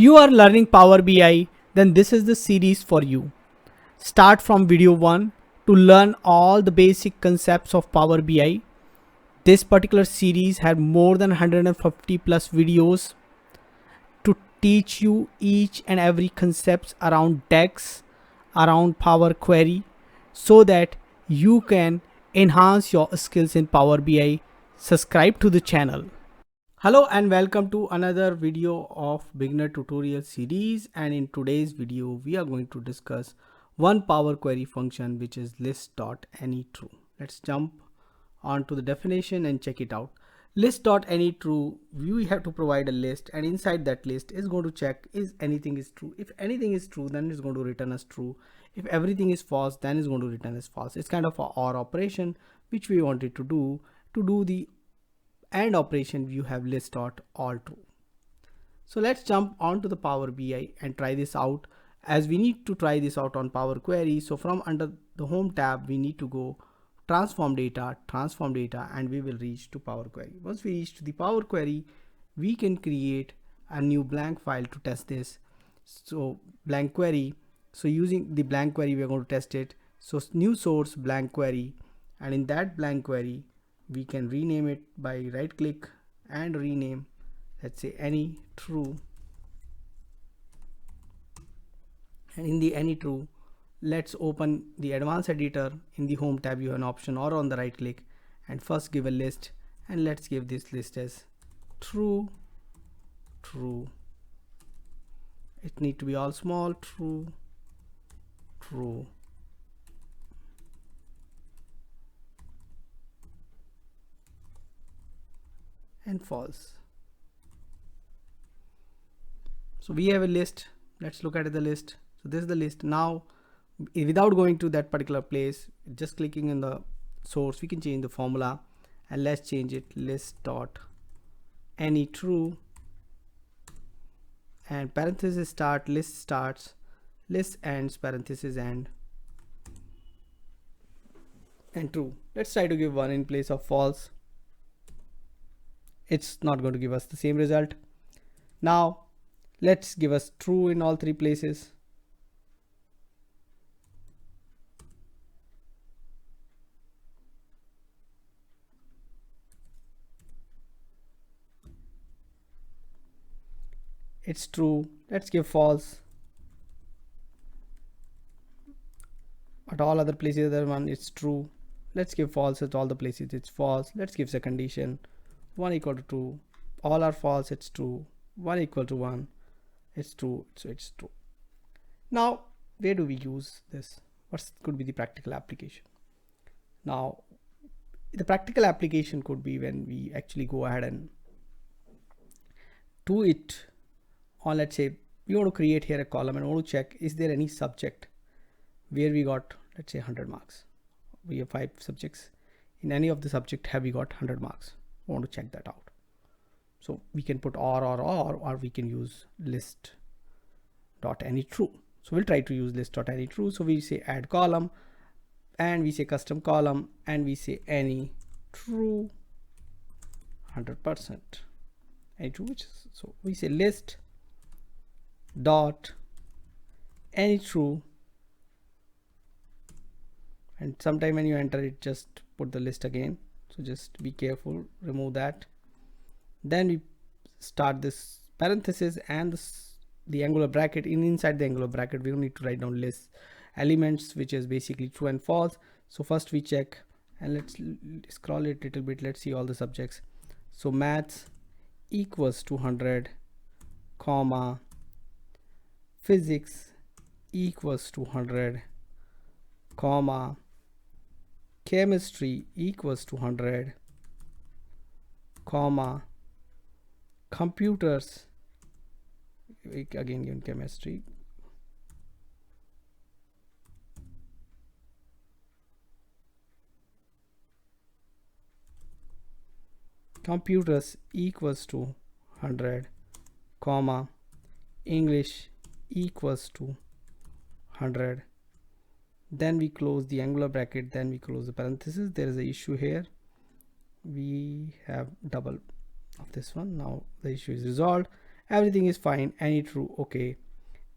you are learning Power BI, then this is the series for you. Start from video 1 to learn all the basic concepts of Power BI. This particular series had more than 150 plus videos to teach you each and every concepts around DEX, around Power Query, so that you can enhance your skills in Power BI. Subscribe to the channel. Hello and welcome to another video of beginner tutorial series, and in today's video we are going to discuss one Power Query function which is list.anyTrue. Let's jump on to the definition and check it out. List.anyTrue, we have to provide a list, and inside that list is going to check is anything is true. If anything is true, then it's going to return as true. If everything is false, then it's going to return as false. It's kind of a OR operation which we wanted to do the AND operation. You have list dot all true. So let's jump onto the Power BI and try this out, as we need to try this out on Power Query. So from under the home tab we need to go transform data, and we will reach to Power Query. Once we reach to the Power Query, we can create a new blank file to test this. So blank query, so using the blank query we are going to test it. So new source blank query, and in that blank query we can rename it by right click and rename, let's say any true, and in the any true, let's open the advanced editor. In the home tab you have an option, or on the right click, and first give a list, and let's give this list as true. It need to be all small, true and false. So we have a list. Let's look at the list. So this is the list. Now without going to that particular place, just clicking in the source, we can change the formula, and let's change it list dot any true, and parenthesis start, list starts, list ends, parenthesis end, and true. Let's try to give 1 in place of false. It's not going to give us the same result. Now let's give us true in all 3 places. It's true. Let's give false. At all other places, other one it's true. Let's give false at all the places it's false. Let's give the condition 1 equal to 2. All are false, it's true. 1 equal to 1, it's true. So it's true. Now where do we use this? What could be the practical application? Now the practical application could be when we actually go ahead and do it on, let's say we want to create here a column and want to check is there any subject where we got, let's say 100 marks. We have 5 subjects. In any of the subject have we got 100 marks? We want to check that out. So we can put or we can use list dot any true. So we'll try to use list dot any true. So we say add column, and we say custom column, and we say any true 100%. Any true, which is, so we say list dot any true, and sometime when you enter it, just put the list again. So just be careful, remove that. Then we start this parenthesis and the angular bracket. Inside the angular bracket we don't need to write down list elements, which is basically true and false. So first we check, and let's scroll it a little bit. Let's see all the subjects. So maths equals 200, comma physics equals 200, comma chemistry equals 200, comma computers, again given chemistry, computers equals to 100, comma English equals to 100. Then we close the angular bracket, then we close the parenthesis. There is an issue here, we have double of this one. Now the issue is resolved, everything is fine, any true, okay.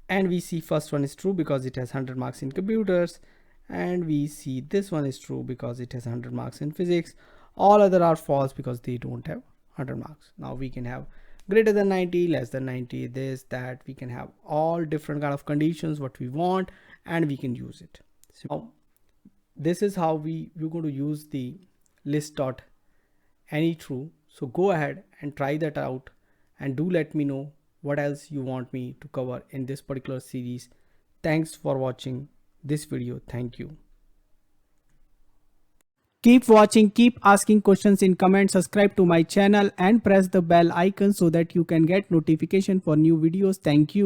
And we see first one is true because it has 100 marks in computers, and we see this one is true because it has 100 marks in physics. All other are false because they don't have 100 marks. Now we can have greater than 90, less than 90, this, that. We can have all different kind of conditions what we want, and we can use it. So now, this is how we're going to use the list dot any true. So go ahead and try that out, and do let me know what else you want me to cover in this particular series. Thanks for watching this video. Thank you. Keep watching, keep asking questions in comments, subscribe to my channel and press the bell icon so that you can get notification for new videos. Thank you.